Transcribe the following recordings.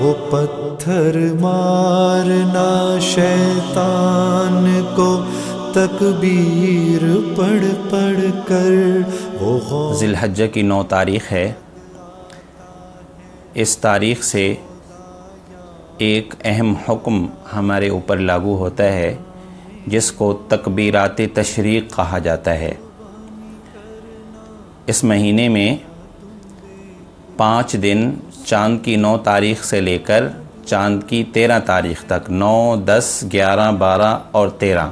وہ پتھر مارنا شیطان کو تکبیر پڑھ پڑھ کر وہ ذی الحجہ کی 9 تاریخ ہے۔ اس تاریخ سے ایک اہم حکم ہمارے اوپر لاگو ہوتا ہے جس کو تکبیرات تشریق کہا جاتا ہے۔ اس مہینے میں 5 دن چاند کی 9 تاریخ سے لے کر چاند کی 13 تاریخ تک 9، 10، 11، 12 اور 13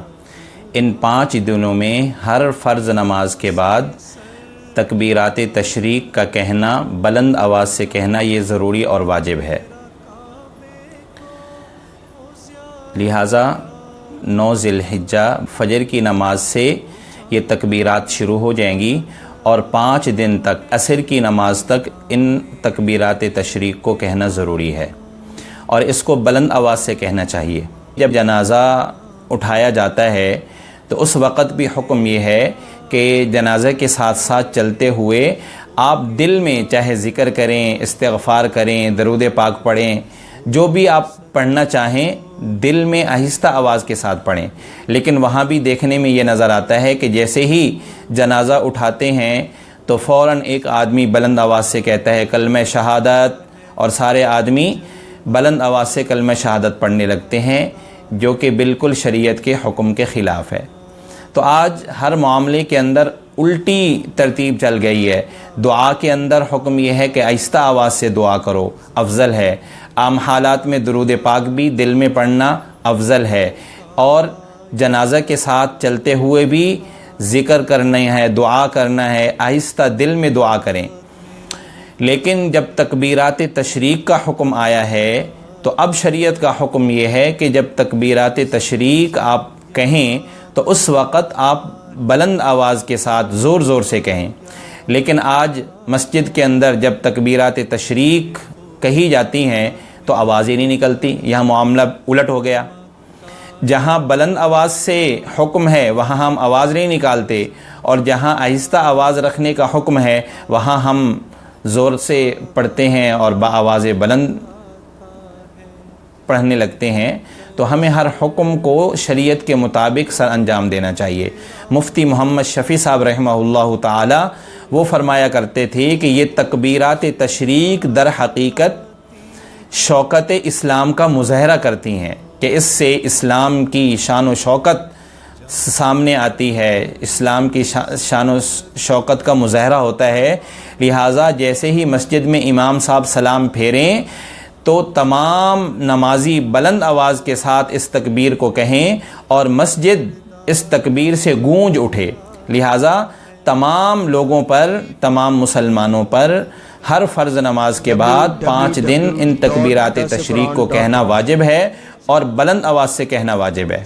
ان 5 دنوں میں ہر فرض نماز کے بعد تکبیرات تشریق کا کہنا، بلند آواز سے کہنا یہ ضروری اور واجب ہے۔ لہٰذا 9 ذی الحجہ فجر کی نماز سے یہ تکبیرات شروع ہو جائیں گی اور 5 دن تک عصر کی نماز تک ان تکبیرات تشریق کو کہنا ضروری ہے، اور اس کو بلند آواز سے کہنا چاہیے۔ جب جنازہ اٹھایا جاتا ہے تو اس وقت بھی حکم یہ ہے کہ جنازہ کے ساتھ ساتھ چلتے ہوئے آپ دل میں چاہے ذکر کریں، استغفار کریں، درود پاک پڑھیں، جو بھی آپ پڑھنا چاہیں دل میں آہستہ آواز کے ساتھ پڑھیں۔ لیکن وہاں بھی دیکھنے میں یہ نظر آتا ہے کہ جیسے ہی جنازہ اٹھاتے ہیں تو فوراً ایک آدمی بلند آواز سے کہتا ہے کلمہ شہادت، اور سارے آدمی بلند آواز سے کلمہ شہادت پڑھنے لگتے ہیں، جو کہ بالکل شریعت کے حکم کے خلاف ہے۔ تو آج ہر معاملے کے اندر الٹی ترتیب چل گئی ہے۔ دعا کے اندر حکم یہ ہے کہ آہستہ آواز سے دعا کرو، افضل ہے۔ عام حالات میں درود پاک بھی دل میں پڑھنا افضل ہے، اور جنازہ کے ساتھ چلتے ہوئے بھی ذکر کرنا ہے، دعا کرنا ہے، آہستہ دل میں دعا کریں۔ لیکن جب تکبیرات تشریق کا حکم آیا ہے تو اب شریعت کا حکم یہ ہے کہ جب تکبیرات تشریق آپ کہیں تو اس وقت آپ بلند آواز کے ساتھ زور زور سے کہیں۔ لیکن آج مسجد کے اندر جب تکبیرات تشریق کہی جاتی ہیں تو آواز ہی نہیں نکلتی۔ یہاں معاملہ الٹ ہو گیا، جہاں بلند آواز سے حکم ہے وہاں ہم آواز نہیں نکالتے، اور جہاں آہستہ آواز رکھنے کا حکم ہے وہاں ہم زور سے پڑھتے ہیں اور بآواز بلند پڑھنے لگتے ہیں۔ تو ہمیں ہر حکم کو شریعت کے مطابق سر انجام دینا چاہیے۔ مفتی محمد شفیع صاحب رحمہ اللہ تعالی وہ فرمایا کرتے تھے کہ یہ تکبیرات تشریق در حقیقت شوکت اسلام کا مظاہرہ کرتی ہیں، کہ اس سے اسلام کی شان و شوکت سامنے آتی ہے، اسلام کی شان و شوکت کا مظاہرہ ہوتا ہے۔ لہٰذا جیسے ہی مسجد میں امام صاحب سلام پھیریں تو تمام نمازی بلند آواز کے ساتھ اس تکبیر کو کہیں اور مسجد اس تکبیر سے گونج اٹھے۔ لہٰذا تمام لوگوں پر، تمام مسلمانوں پر ہر فرض نماز کے بعد 5 دن ان تکبیرات تشریق کو کہنا واجب ہے اور بلند آواز سے کہنا واجب ہے۔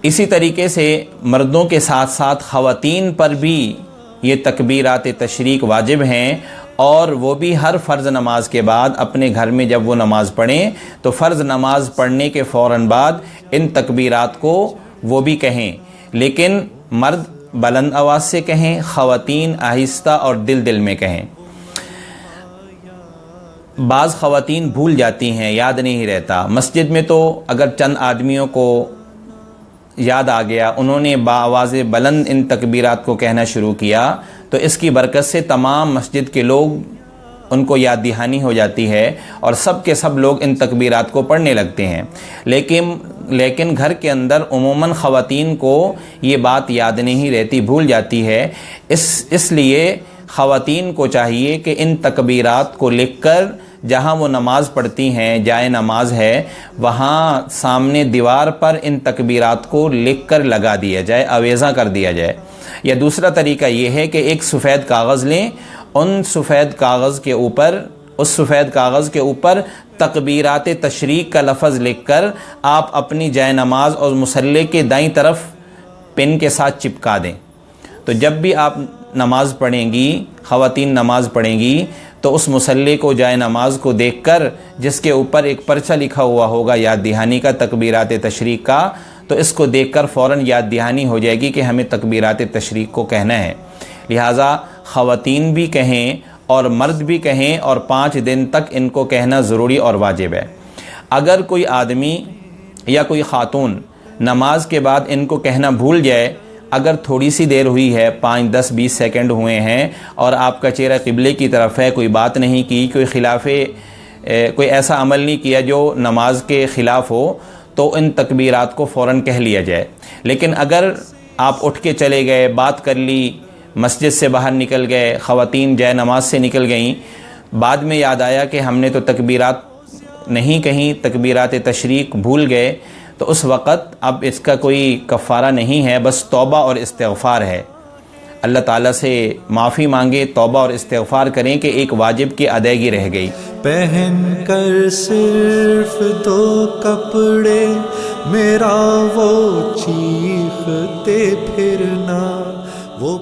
اسی طریقے سے مردوں کے ساتھ ساتھ خواتین پر بھی یہ تکبیرات تشریق واجب ہیں، اور وہ بھی ہر فرض نماز کے بعد اپنے گھر میں جب وہ نماز پڑھیں تو فرض نماز پڑھنے کے فوراً بعد ان تکبیرات کو وہ بھی کہیں، لیکن مرد بلند آواز سے کہیں، خواتین آہستہ اور دل دل میں کہیں۔ بعض خواتین بھول جاتی ہیں، یاد نہیں رہتا۔ مسجد میں تو اگر چند آدمیوں کو یاد آ گیا، انہوں نے بآواز بلند ان تکبیرات کو کہنا شروع کیا تو اس کی برکت سے تمام مسجد کے لوگ ان کو یاد دہانی ہو جاتی ہے اور سب کے سب لوگ ان تکبیرات کو پڑھنے لگتے ہیں۔ لیکن گھر کے اندر عموماً خواتین کو یہ بات یاد نہیں رہتی، بھول جاتی ہے۔ اس لیے خواتین کو چاہیے کہ ان تکبیرات کو لکھ کر جہاں وہ نماز پڑھتی ہیں، جائے نماز ہے، وہاں سامنے دیوار پر ان تکبیرات کو لکھ کر لگا دیا جائے، آویزاں کر دیا جائے۔ یا دوسرا طریقہ یہ ہے کہ ایک سفید کاغذ لیں، اس سفید کاغذ کے اوپر تکبیرات تشریق کا لفظ لکھ کر آپ اپنی جائے نماز اور مصلی کے دائیں طرف پن کے ساتھ چپکا دیں۔ تو جب بھی آپ نماز پڑھیں گی، خواتین نماز پڑھیں گی، تو اس مصلی کو، جائے نماز کو دیکھ کر جس کے اوپر ایک پرچہ لکھا ہوا ہوگا یاد دہانی کا، تکبیرات تشریق کا، تو اس کو دیکھ کر فوراً یاد دہانی ہو جائے گی کہ ہمیں تکبیرات تشریق کو کہنا ہے۔ لہٰذا خواتین بھی کہیں اور مرد بھی کہیں اور 5 دن تک ان کو کہنا ضروری اور واجب ہے۔ اگر کوئی آدمی یا کوئی خاتون نماز کے بعد ان کو کہنا بھول جائے، اگر تھوڑی سی دیر ہوئی ہے، 5 10 20 سیکنڈ ہوئے ہیں اور آپ کا چہرہ قبلے کی طرف ہے، کوئی بات نہیں کی، کوئی ایسا عمل نہیں کیا جو نماز کے خلاف ہو، تو ان تکبیرات کو فوراً کہہ لیا جائے۔ لیکن اگر آپ اٹھ کے چلے گئے، بات کر لی، مسجد سے باہر نکل گئے، خواتین جائے نماز سے نکل گئیں، بعد میں یاد آیا کہ ہم نے تو تکبیرات نہیں کہیں، تکبیرات تشریق بھول گئے، تو اس وقت اب اس کا کوئی کفارہ نہیں ہے، بس توبہ اور استغفار ہے۔ اللہ تعالیٰ سے معافی مانگے، توبہ اور استغفار کریں کہ ایک واجب کی ادائیگی رہ گئی۔ پہن کر صرف 2 کپڑے میرا وہ چیختے پھرنا، وہ